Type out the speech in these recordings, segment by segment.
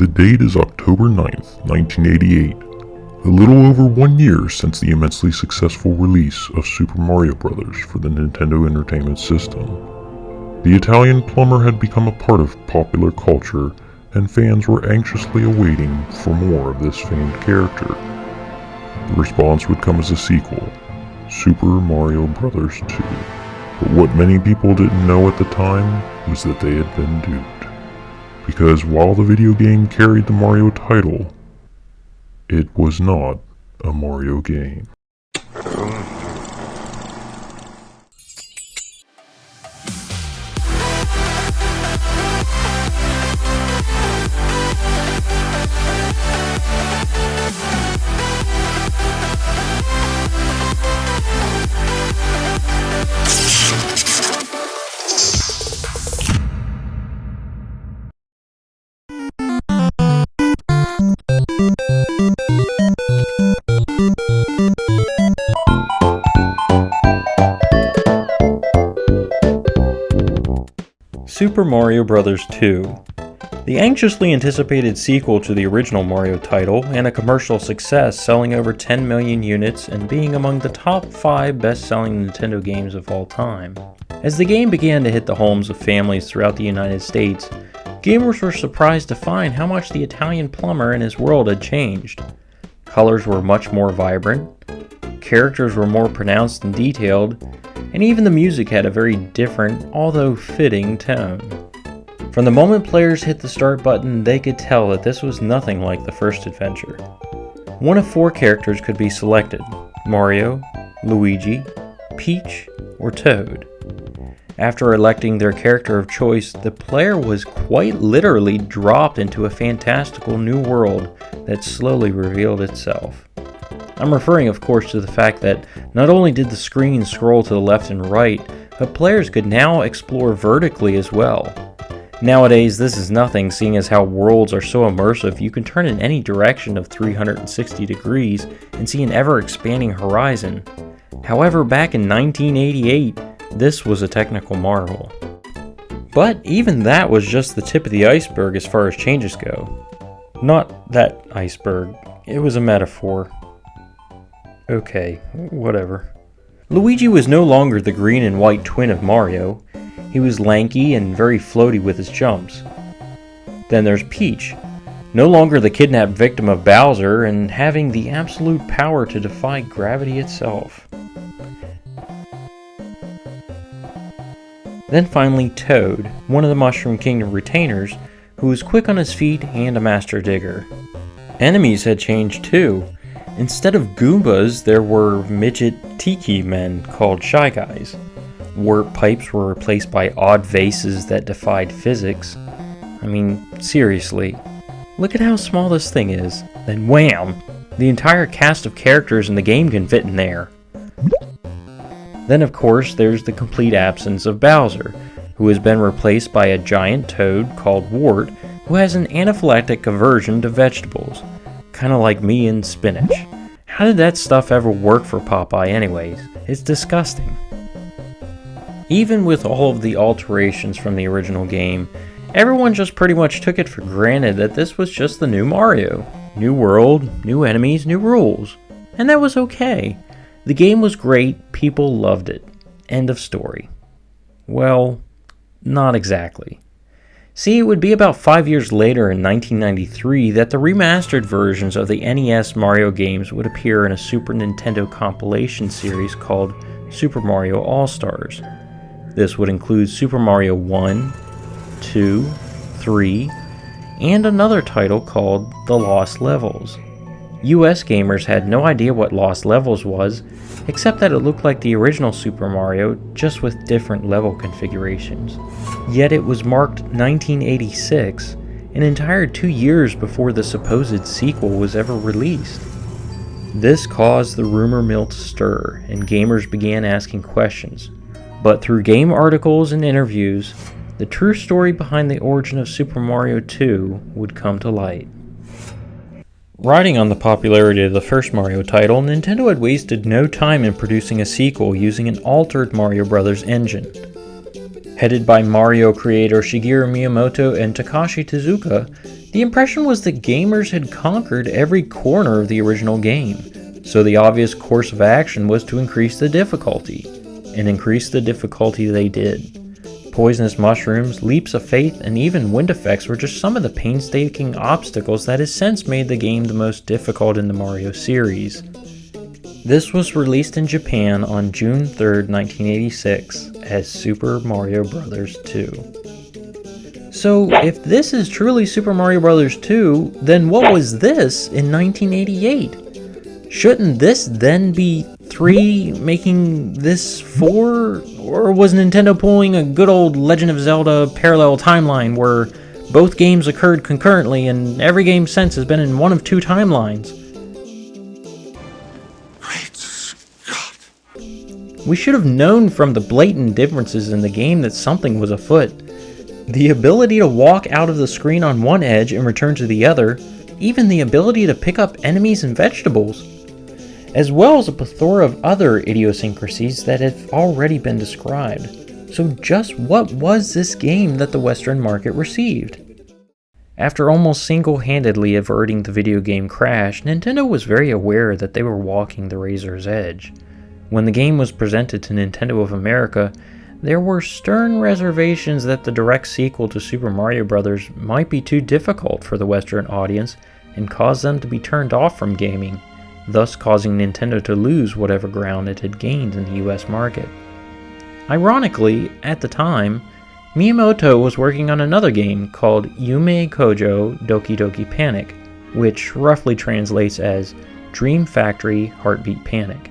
The date is October 9th, 1988, a little over 1 year since the immensely successful release of Super Mario Bros. For the Nintendo Entertainment System. The Italian plumber had become a part of popular culture, and fans were anxiously awaiting for more of this famed character. The response would come as a sequel, Super Mario Bros. 2. But what many people didn't know at the time was that they had been duped. Because while the video game carried the Mario title, it was not a Mario game. Super Mario Bros. 2. The anxiously anticipated sequel to the original Mario title, and a commercial success, selling over 10 million units and being among the top 5 best-selling Nintendo games of all time. As the game began to hit the homes of families throughout the United States, gamers were surprised to find how much the Italian plumber and his world had changed. Colors were much more vibrant, characters were more pronounced and detailed, and even the music had a very different, although fitting, tone. From the moment players hit the start button, they could tell that this was nothing like the first adventure. One of 4 characters could be selected: Mario, Luigi, Peach, or Toad. After electing their character of choice, the player was quite literally dropped into a fantastical new world that slowly revealed itself. I'm referring, of course, to the fact that not only did the screen scroll to the left and right, but players could now explore vertically as well. Nowadays, this is nothing, seeing as how worlds are so immersive you can turn in any direction of 360 degrees and see an ever-expanding horizon. However, back in 1988, this was a technical marvel. But even that was just the tip of the iceberg as far as changes go. Not that iceberg, it was a metaphor. Okay, whatever. Luigi was no longer the green and white twin of Mario. He was lanky and very floaty with his jumps. Then there's Peach, no longer the kidnapped victim of Bowser and having the absolute power to defy gravity itself. Then finally Toad, one of the Mushroom Kingdom retainers, who was quick on his feet and a master digger. Enemies had changed too. Instead of Goombas, there were midget tiki men called Shy Guys. Warp pipes were replaced by odd vases that defied physics. I mean, seriously. Look at how small this thing is. Then wham! The entire cast of characters in the game can fit in there. Then of course there's the complete absence of Bowser, who has been replaced by a giant toad called Wart, who has an anaphylactic aversion to vegetables. Kinda like me and spinach. How did that stuff ever work for Popeye anyways? It's disgusting. Even with all of the alterations from the original game, everyone just pretty much took it for granted that this was just the new Mario. New world, new enemies, new rules. And that was okay. The game was great, people loved it. End of story. Well, not exactly. See, it would be about 5 years later in 1993 that the remastered versions of the NES Mario games would appear in a Super Nintendo compilation series called Super Mario All-Stars. This would include Super Mario 1, 2, 3, and another title called The Lost Levels. US gamers had no idea what Lost Levels was, except that it looked like the original Super Mario, just with different level configurations. Yet it was marked 1986, an entire 2 years before the supposed sequel was ever released. This caused the rumor mill to stir, and gamers began asking questions. But through game articles and interviews, the true story behind the origin of Super Mario 2 would come to light. Riding on the popularity of the first Mario title, Nintendo had wasted no time in producing a sequel using an altered Mario Bros. Engine. Headed by Mario creator Shigeru Miyamoto and Takashi Tezuka, The impression was that gamers had conquered every corner of the original game, so the obvious course of action was to increase the difficulty, and increase the difficulty they did. Poisonous mushrooms, leaps of faith, and even wind effects were just some of the painstaking obstacles that has since made the game the most difficult in the Mario series. This was released in Japan on June 3rd, 1986 as Super Mario Bros. 2. So, if this is truly Super Mario Bros. 2, then what was this in 1988? Shouldn't this then be 3, making this 4? Or was Nintendo pulling a good old Legend of Zelda parallel timeline where both games occurred concurrently and every game since has been in one of two timelines? Great Scott! We should have known from the blatant differences in the game that something was afoot. The ability to walk out of the screen on one edge and return to the other, even the ability to pick up enemies and vegetables, as well as a plethora of other idiosyncrasies that have already been described. So just what was this game that the Western market received? After almost single-handedly averting the video game crash, Nintendo was very aware that they were walking the razor's edge. When the game was presented to Nintendo of America, there were stern reservations that the direct sequel to Super Mario Bros. Might be too difficult for the Western audience and cause them to be turned off from gaming, thus causing Nintendo to lose whatever ground it had gained in the US market. Ironically, at the time, Miyamoto was working on another game called Yume Kojo Doki Doki Panic, which roughly translates as Dream Factory Heartbeat Panic.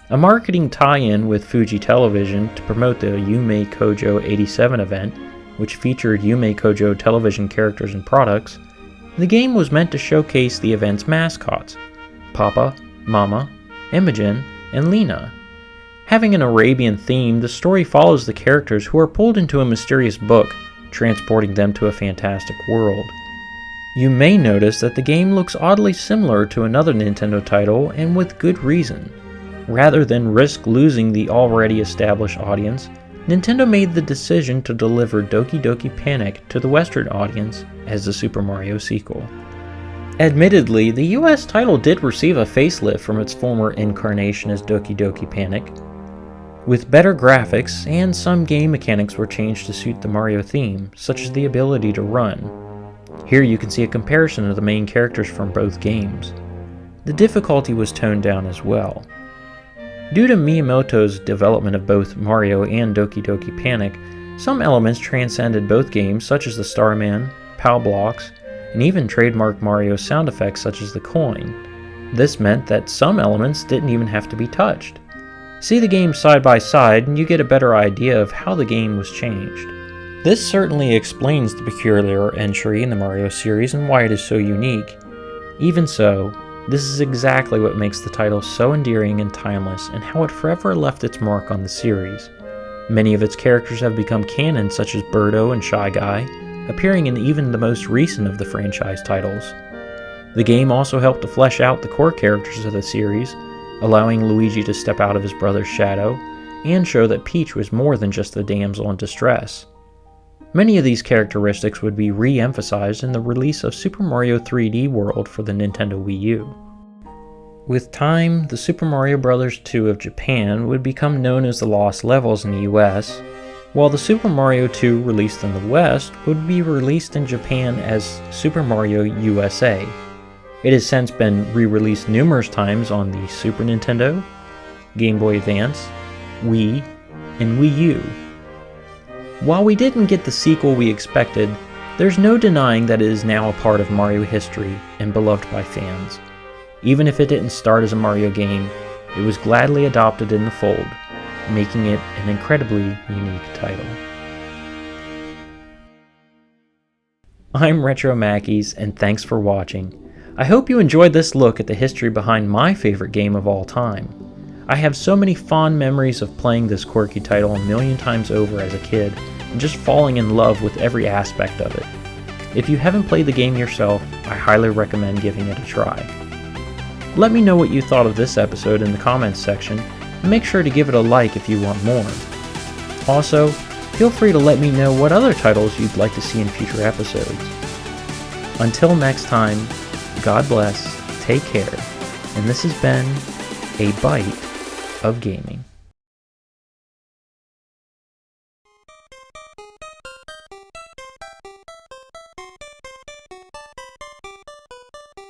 A marketing tie-in with Fuji Television to promote the Yume Kojo 87 event, which featured Yume Kojo television characters and products, the game was meant to showcase the event's mascots, Papa, Mama, Imogen, and Lena. Having an Arabian theme, the story follows the characters who are pulled into a mysterious book, transporting them to a fantastic world. You may notice that the game looks oddly similar to another Nintendo title, and with good reason. Rather than risk losing the already established audience, Nintendo made the decision to deliver Doki Doki Panic to the Western audience as the Super Mario sequel. Admittedly, the US title did receive a facelift from its former incarnation as Doki Doki Panic. With better graphics, and some game mechanics were changed to suit the Mario theme, such as the ability to run. Here you can see a comparison of the main characters from both games. The difficulty was toned down as well. Due to Miyamoto's development of both Mario and Doki Doki Panic, some elements transcended both games, such as the Starman, POW blocks, and even trademark Mario sound effects such as the coin. This meant that some elements didn't even have to be touched. See the games side by side and you get a better idea of how the game was changed. This certainly explains the peculiar entry in the Mario series and why it is so unique. Even so, this is exactly what makes the title so endearing and timeless, and how it forever left its mark on the series. Many of its characters have become canon, such as Birdo and Shy Guy, appearing in even the most recent of the franchise titles. The game also helped to flesh out the core characters of the series, allowing Luigi to step out of his brother's shadow, and show that Peach was more than just the damsel in distress. Many of these characteristics would be re-emphasized in the release of Super Mario 3D World for the Nintendo Wii U. With time, the Super Mario Bros. 2 of Japan would become known as the Lost Levels in the US, while the Super Mario 2 released in the West would be released in Japan as Super Mario USA. It has since been re-released numerous times on the Super Nintendo, Game Boy Advance, Wii, and Wii U. While we didn't get the sequel we expected, there's no denying that it is now a part of Mario history and beloved by fans. Even if it didn't start as a Mario game, it was gladly adopted in the fold, making it an incredibly unique title. I'm RetroMackiees, and thanks for watching. I hope you enjoyed this look at the history behind my favorite game of all time. I have so many fond memories of playing this quirky title a million times over as a kid, and just falling in love with every aspect of it. If you haven't played the game yourself, I highly recommend giving it a try. Let me know what you thought of this episode in the comments section, and make sure to give it a like if you want more. Also, feel free to let me know what other titles you'd like to see in future episodes. Until next time, God bless, take care, and this has been a bite of gaming.